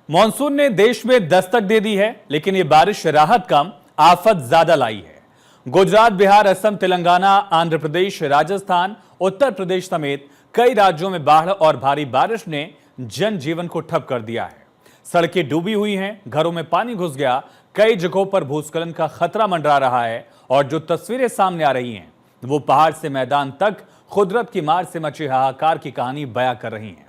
Monsoon ने देश में दस्तक दे दी है, लेकिन ये बारिश राहत कम आफत ज्यादा लाई है। गुजरात, बिहार, असम, तेलंगाना, आंध्र प्रदेश, राजस्थान, उत्तर प्रदेश समेत कई राज्यों में बाढ़ और भारी बारिश ने जनजीवन को ठप कर दिया है। सड़कें डूबी हुई हैं, घरों में पानी घुस गया, कई जगहों पर भूस्खलन का खतरा मंडरा रहा है और जो तस्वीरें सामने आ रही हैं वो पहाड़ से मैदान तक कुदरत की मार से मचे हाहाकार की कहानी बयां कर रही हैं।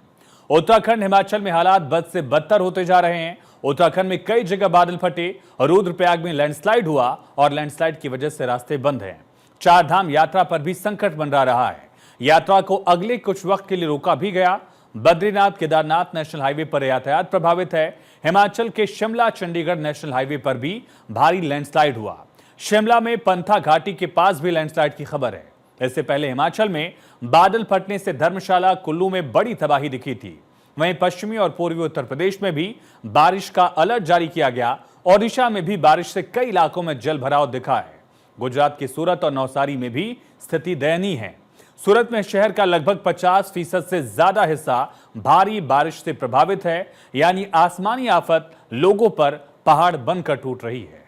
उत्तराखंड, हिमाचल में हालात बद से बदतर होते जा रहे हैं। उत्तराखंड में कई जगह बादल फटे, रुद्रप्रयाग में लैंडस्लाइड हुआ और लैंडस्लाइड की वजह से रास्ते बंद हैं। चार धाम यात्रा पर भी संकट मंडरा रहा है। यात्रा को अगले कुछ वक्त के लिए रोका भी गया। बद्रीनाथ केदारनाथ नेशनल हाईवे पर यातायात प्रभावित है। हिमाचल के शिमला चंडीगढ़ नेशनल हाईवे पर भी भारी लैंडस्लाइड हुआ। शिमला में पंथा घाटी के पास भी लैंडस्लाइड की खबर है। इससे पहले हिमाचल में बादल फटने से धर्मशाला, कुल्लू में बड़ी तबाही दिखी थी। वहीं पश्चिमी और पूर्वी उत्तर प्रदेश में भी बारिश का अलर्ट जारी किया गया। ओडिशा में भी बारिश से कई इलाकों में जल भराव दिखा है। गुजरात के सूरत और नवसारी में भी स्थिति दयनीय है। सूरत में शहर का लगभग 50% से ज्यादा हिस्सा भारी बारिश से प्रभावित है, यानी आसमानी आफत लोगों पर पहाड़ बनकर टूट रही है।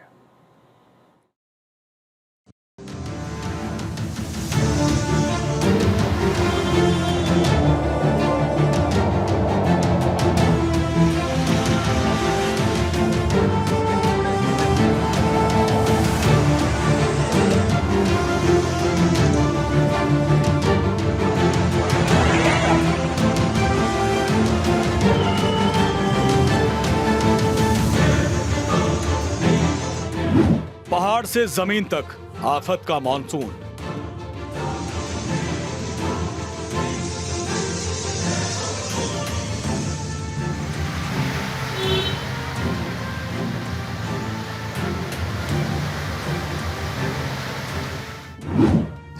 पहाड़ से जमीन तक आफत का मॉनसून।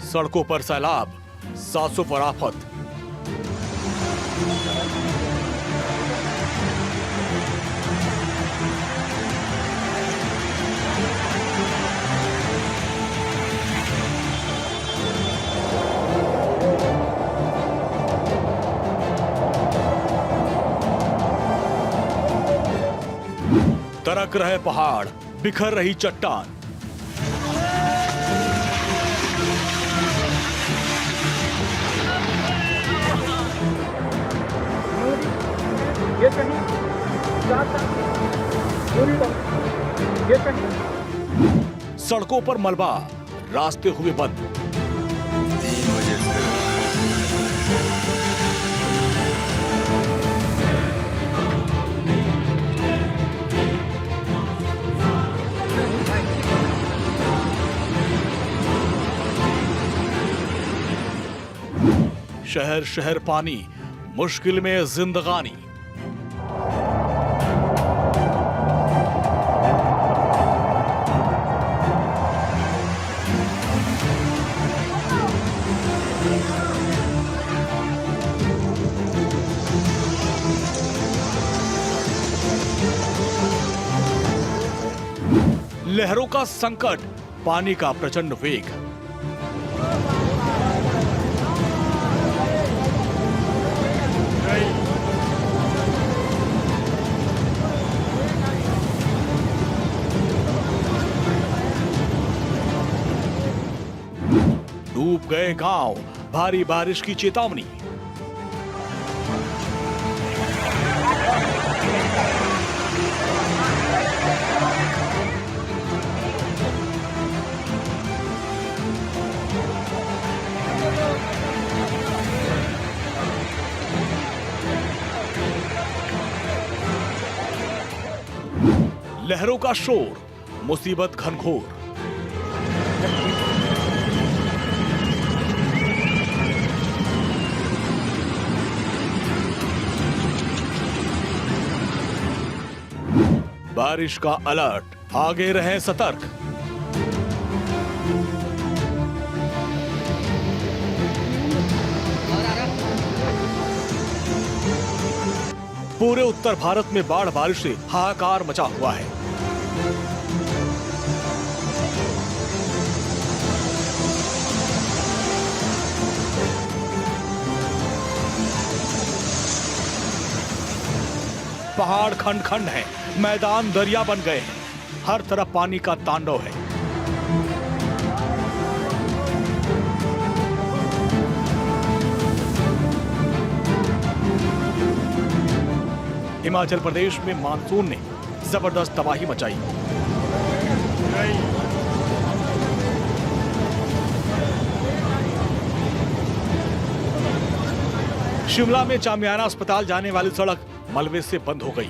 सड़कों पर सैलाब, सांसों पर आफत। तरक रहे पहाड़, बिखर रही चट्टान। सड़कों पर मलबा, रास्ते हुए बंद। शहर शहर पानी, मुश्किल में जिंदगानी। लहरों का संकट, पानी का प्रचंड वेग। डूब गए गांव, भारी बारिश की चेतावनी। लहरों का शोर, मुसीबत घनघोर। बारिश का अलर्ट, आगे रहें सतर्क। पूरे उत्तर भारत में बाढ़ बारिश से हाहाकार मचा हुआ है। पहाड़ खंड खंड है, मैदान दरिया बन गए हैं, हर तरफ पानी का तांडव है। हिमाचल प्रदेश में मानसून ने जबरदस्त तबाही मचाई। शिमला में चामियाना अस्पताल जाने वाली सड़क मलबे से बंद हो गई।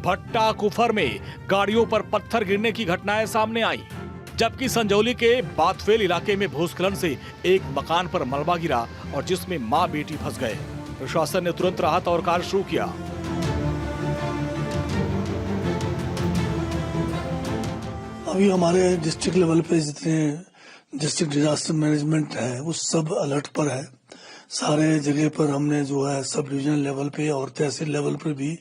भट्टा कुफर में गाड़ियों पर पत्थर गिरने की घटनाएं सामने आई, जबकि संजौली के बाथवेल इलाके में भूस्खलन से एक मकान पर मलबा गिरा और जिसमें मां बेटी फंस गए। प्रशासन ने तुरंत राहत और कार्य शुरू किया। अभी हमारे डिस्ट्रिक्ट लेवल पे जितने डिस्ट्रिक्ट डिजास्टर मैनेजमेंट है वो सब अलर्ट पर है। सारे जगह पर हमने जो है सब डिविजनल लेवल पे और तहसील लेवल पर भी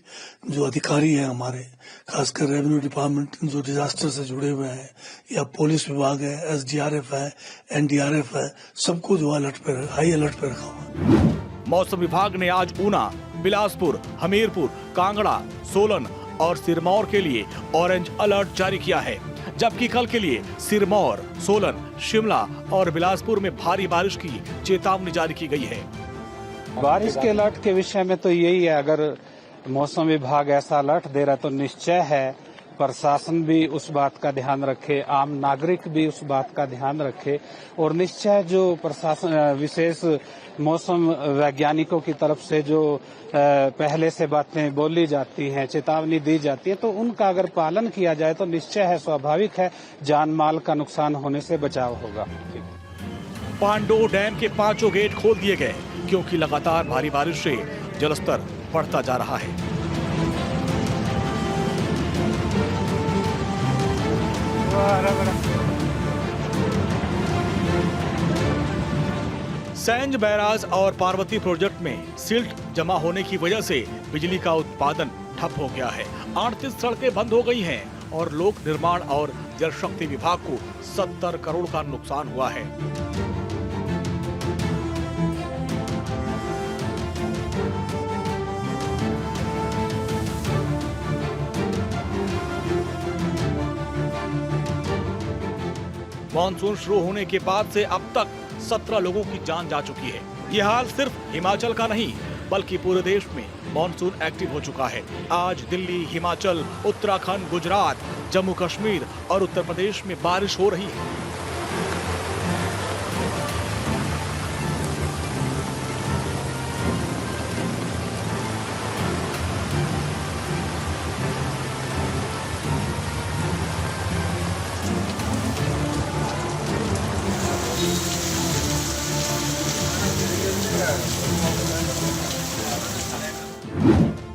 जो अधिकारी हैं हमारे, खासकर रेवेन्यू डिपार्टमेंट जो डिजास्टर से जुड़े हुए हैं, या पुलिस विभाग है, SDRF है, NDRF है, सबको जो अलर्ट पर, हाई अलर्ट पर रखा हुआ है। मौसम विभाग ने आज ऊना, बिलासपुर, हमीरपुर, कांगड़ा, सोलन और सिरमौर के लिए ऑरेंज अलर्ट जारी किया है, जबकि कल के लिए सिरमौर, सोलन, शिमला और बिलासपुर में भारी बारिश की चेतावनी जारी की गई है। बारिश के अलर्ट के विषय में तो यही है, अगर मौसम विभाग ऐसा अलर्ट दे रहा है तो निश्चय है प्रशासन भी उस बात का ध्यान रखे, आम नागरिक भी उस बात का ध्यान रखे और निश्चय जो प्रशासन विशेष मौसम वैज्ञानिकों की तरफ से जो पहले से बातें बोली जाती हैं, चेतावनी दी जाती है, तो उनका अगर पालन किया जाए तो निश्चय है, स्वाभाविक है, जान माल का नुकसान होने से बचाव होगा। पांडो डैम के 5 गेट खोल दिए गए क्योंकि लगातार भारी बारिश से जलस्तर बढ़ता जा रहा है। सैंज बैराज और पार्वती प्रोजेक्ट में सिल्ट जमा होने की वजह से बिजली का उत्पादन ठप हो गया है। 38 सड़कें बंद हो गई हैं और लोक निर्माण और जल शक्ति विभाग को 70 करोड़ का नुकसान हुआ है। मानसून शुरू होने के बाद से अब तक 17 लोगों की जान जा चुकी है। ये हाल सिर्फ हिमाचल का नहीं बल्कि पूरे देश में मानसून एक्टिव हो चुका है। आज दिल्ली, हिमाचल, उत्तराखंड, गुजरात, जम्मू कश्मीर और उत्तर प्रदेश में बारिश हो रही है।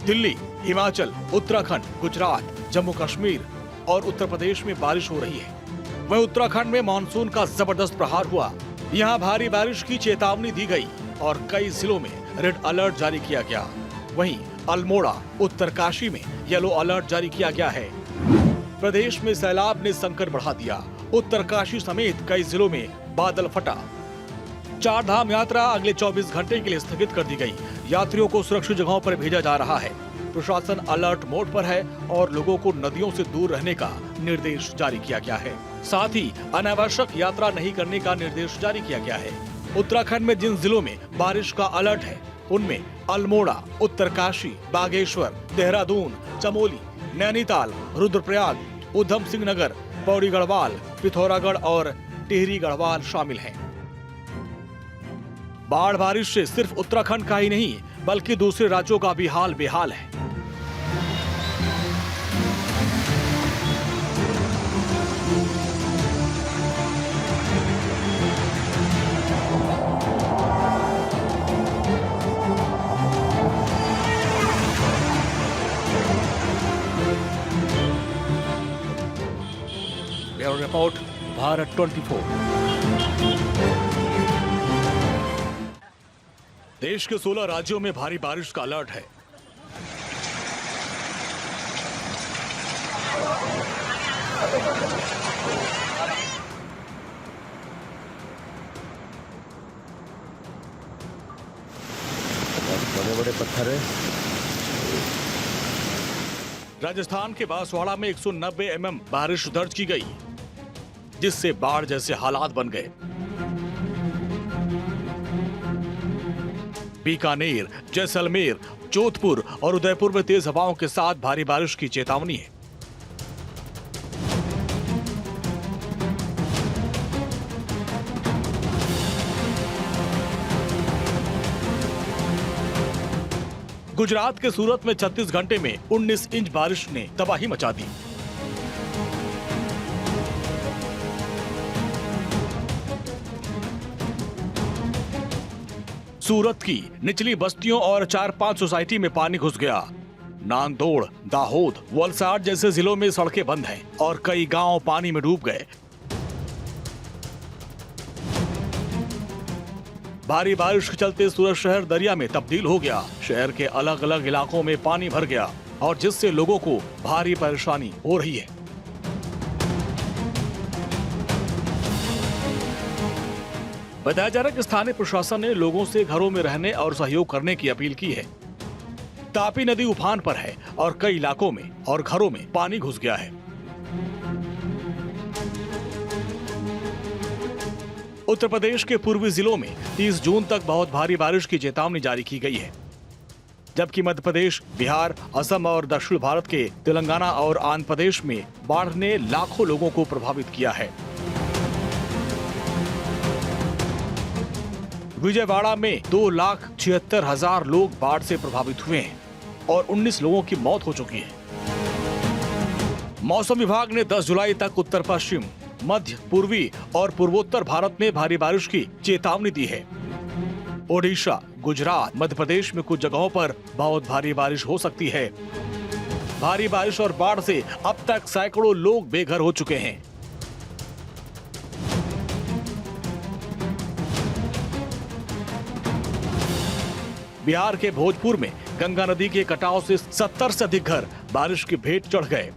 दिल्ली, हिमाचल, उत्तराखंड, गुजरात, जम्मू कश्मीर और उत्तर प्रदेश में बारिश हो रही है। वहीं उत्तराखंड में मानसून का जबरदस्त प्रहार हुआ। यहां भारी बारिश की चेतावनी दी गई और कई जिलों में रेड अलर्ट जारी किया गया। वहीं अल्मोड़ा, उत्तरकाशी में येलो अलर्ट जारी किया गया है। प्रदेश में सैलाब ने संकट बढ़ा दिया। उत्तरकाशी समेत कई जिलों में बादल फटा। 4 धाम यात्रा अगले 24 घंटे के लिए स्थगित कर दी गई। यात्रियों को सुरक्षित जगहों पर भेजा जा रहा है। प्रशासन अलर्ट मोड पर है और लोगों को नदियों से दूर रहने का निर्देश जारी किया गया है। साथ ही अनावश्यक यात्रा नहीं करने का निर्देश जारी किया गया है। उत्तराखंड में जिन जिलों में बारिश का अलर्ट है उनमें अल्मोड़ा, उत्तरकाशी, बागेश्वर, देहरादून, चमोली, नैनीताल, रुद्रप्रयाग, उधम सिंह नगर, पौड़ी गढ़वाल, पिथौरागढ़ और टिहरी गढ़वाल शामिल हैं। बाढ़ बारिश से सिर्फ उत्तराखंड का ही नहीं बल्कि दूसरे राज्यों का भी हाल बेहाल है। Bureau report, Bharat 24। देश के 16 राज्यों में भारी बारिश का अलर्ट है। बड़े बड़े पत्थर है। राजस्थान के बांसवाड़ा में 190 mm बारिश दर्ज की गई, जिससे बाढ़ जैसे हालात बन गए। बीकानेर, जैसलमेर, जोधपुर और उदयपुर में तेज हवाओं के साथ भारी बारिश की चेतावनी है। गुजरात के सूरत में 36 घंटे में 19 इंच बारिश ने तबाही मचा दी। सूरत की निचली बस्तियों और 4-5 सोसाइटी में पानी घुस गया। नांदोड़, दाहोद, वलसाड जैसे जिलों में सड़कें बंद हैं और कई गांव पानी में डूब गए। भारी बारिश के चलते सूरत शहर दरिया में तब्दील हो गया। शहर के अलग अलग इलाकों में पानी भर गया और जिससे लोगों को भारी परेशानी हो रही है। बताया जा रहा है कि स्थानीय प्रशासन ने लोगों से घरों में रहने और सहयोग करने की अपील की है। तापी नदी उफान पर है और कई इलाकों में और घरों में पानी घुस गया है। उत्तर प्रदेश के पूर्वी जिलों में 30 जून तक बहुत भारी बारिश की चेतावनी जारी की गई है, जबकि मध्य प्रदेश, बिहार, असम और दक्षिण भारत के तेलंगाना और आंध्र प्रदेश में बाढ़ ने लाखों लोगों को प्रभावित किया है। विजयवाड़ा में 2,76,000 लोग बाढ़ से प्रभावित हुए हैं और 19 लोगों की मौत हो चुकी है। मौसम विभाग ने 10 जुलाई तक उत्तर पश्चिम, मध्य, पूर्वी और पूर्वोत्तर भारत में भारी बारिश की चेतावनी दी है। ओडिशा, गुजरात, मध्य प्रदेश में कुछ जगहों पर बहुत भारी बारिश हो सकती है। भारी बारिश और बाढ़ से अब तक सैकड़ों लोग बेघर हो चुके हैं। बिहार के भोजपुर में गंगा नदी के कटाव से 70 से अधिक घर बारिश की भेंट चढ़ गए।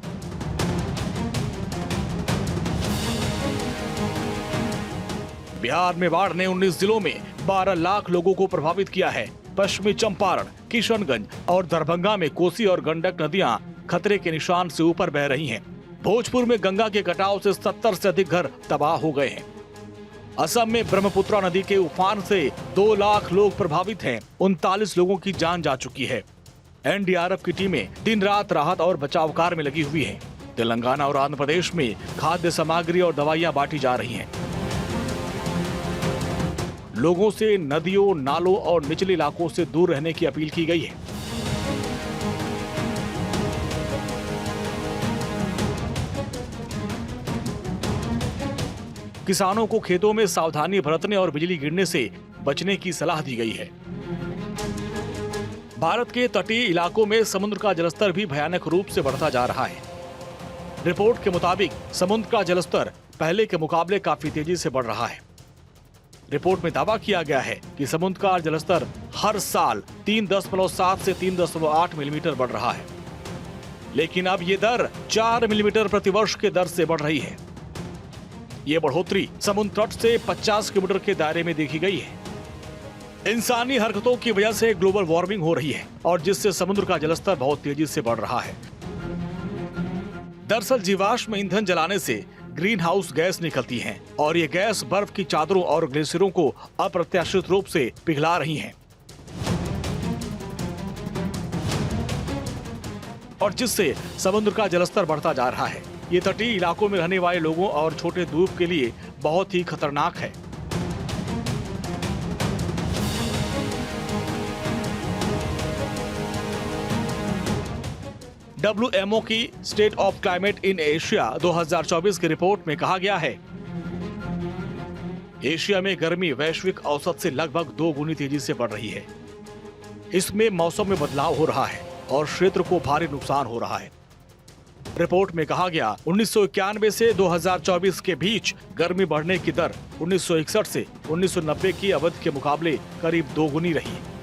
बिहार में बाढ़ ने 19 जिलों में 12 लाख लोगों को प्रभावित किया है। पश्चिमी चंपारण, किशनगंज और दरभंगा में कोसी और गंडक नदियां खतरे के निशान से ऊपर बह रही हैं। भोजपुर में गंगा के कटाव से 70 से अधिक घर तबाह हो गए हैं। असम में ब्रह्मपुत्रा नदी के उफान से 2 लाख लोग प्रभावित हैं। 39 लोगों की जान जा चुकी है। एनडीआरएफ की टीमें दिन रात राहत और बचाव कार्य में लगी हुई हैं। तेलंगाना और आंध्र प्रदेश में खाद्य सामग्री और दवाइयां बांटी जा रही हैं। लोगों से नदियों, नालों और निचले इलाकों से दूर रहने की अपील की गई है। किसानों को खेतों में सावधानी बरतने और बिजली गिरने से बचने की सलाह दी गई है। भारत के तटीय इलाकों में समुद्र का जलस्तर भी भयानक रूप से बढ़ता जा रहा है। रिपोर्ट के मुताबिक समुद्र का जलस्तर पहले के मुकाबले काफी तेजी से बढ़ रहा है। रिपोर्ट में दावा किया गया है कि समुद्र का जलस्तर हर साल 3.7 से 3.8 मिलीमीटर बढ़ रहा है, लेकिन अब ये दर 4 मिलीमीटर प्रतिवर्ष के दर से बढ़ रही है। ये बढ़ोतरी समुद्र तट से 50 किलोमीटर के दायरे में देखी गई है। इंसानी हरकतों की वजह से ग्लोबल वार्मिंग हो रही है और जिससे समुद्र का जलस्तर बहुत तेजी से बढ़ रहा है। दरअसल जीवाश्म ईंधन जलाने से ग्रीन हाउस गैस निकलती हैं और ये गैस बर्फ की चादरों और ग्लेशियरों को अप्रत्याशित रूप से पिघला रही हैं और जिससे समुद्र का जलस्तर बढ़ता जा रहा है। ये तटीय इलाकों में रहने वाले लोगों और छोटे द्वीप के लिए बहुत ही खतरनाक है। WMO की state of climate in Asia 2024 की रिपोर्ट में कहा गया है, एशिया में गर्मी वैश्विक औसत से लगभग 2 गुनी तेजी से बढ़ रही है। इसमें मौसम में बदलाव हो रहा है और क्षेत्र को भारी नुकसान हो रहा है। रिपोर्ट में कहा गया 1991 से 2024 के बीच गर्मी बढ़ने की दर 1961 से 1990 की अवधि के मुकाबले करीब 2 गुनी रही है।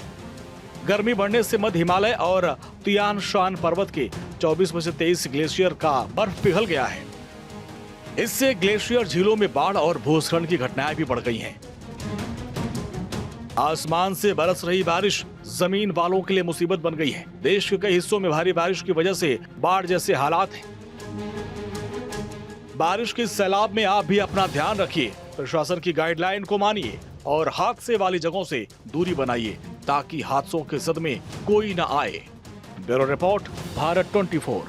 गर्मी बढ़ने से मध्य हिमालय और तियान शान पर्वत के 24 में से 23 ग्लेशियर का बर्फ पिघल गया है। इससे ग्लेशियर झीलों में बाढ़ और भूस्खलन की घटनाएं भी बढ़ गई हैं। आसमान से बरस रही बारिश जमीन वालों के लिए मुसीबत बन गई है। देश के कई हिस्सों में भारी बारिश की वजह से बाढ़ जैसे हालात हैं। बारिश के सैलाब में आप भी अपना ध्यान रखिए, प्रशासन की गाइडलाइन को मानिए और हादसे वाली जगहों से दूरी बनाइए ताकि हादसों के सदमे कोई न आए। Bureau report, Bharat 24।